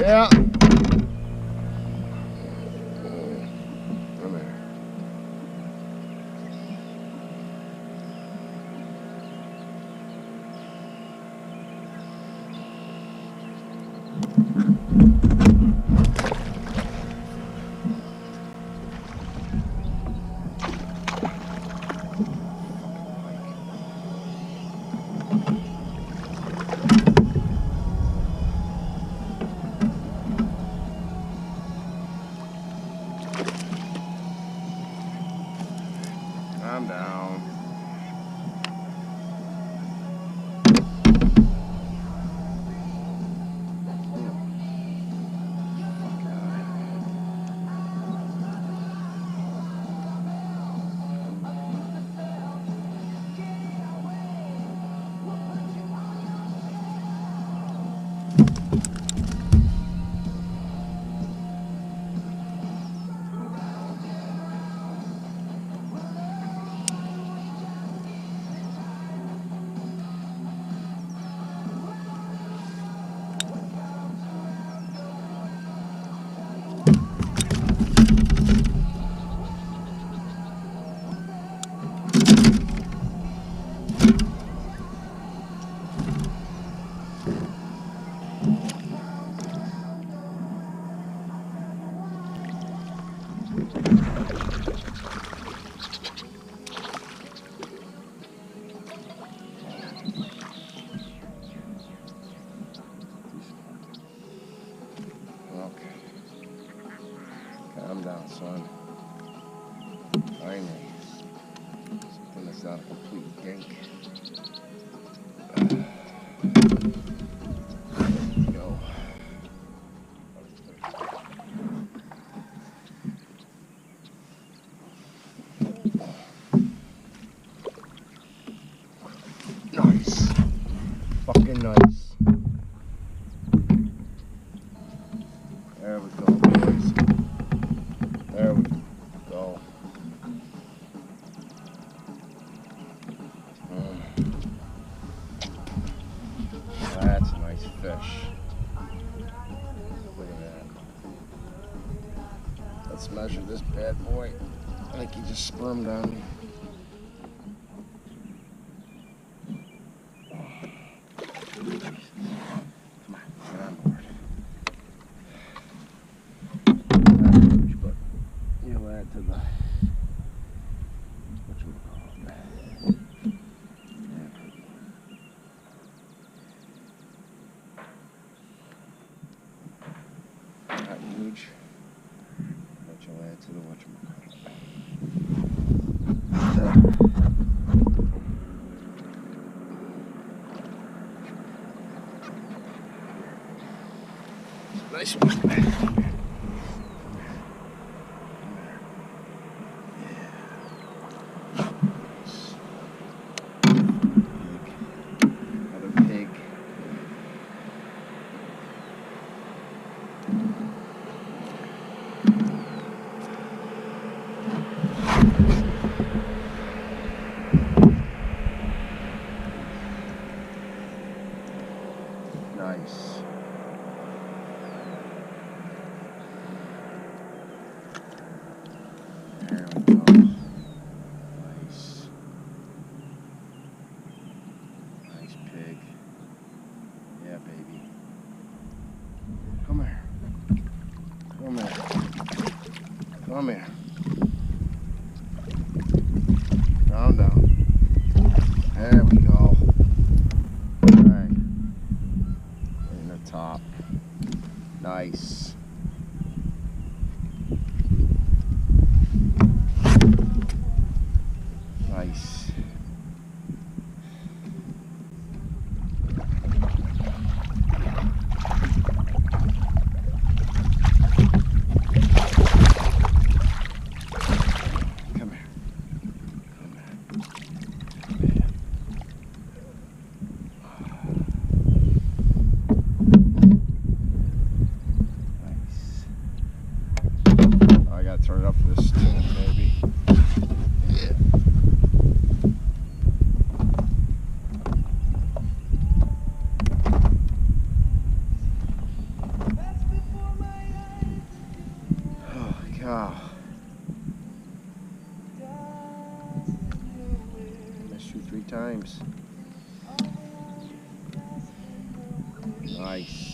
Yeah. I'm down. Calm down, son. Finally. Something that's not a complete dink. There we go. Nice. Fucking nice. There we go, boys. There we go. That's a nice fish. Look at that. Let's measure this bad boy. I think he just spermed on me. Come on, get on board. Not huge, but you'll add to the not huge, but you'll add to the nice one. Nice. There we go. Nice. Nice pig. Yeah, baby. Come here. Come here. Come here. Down, down. There we go. Alright. In the top. Nice. Nice. 3 times. Nice.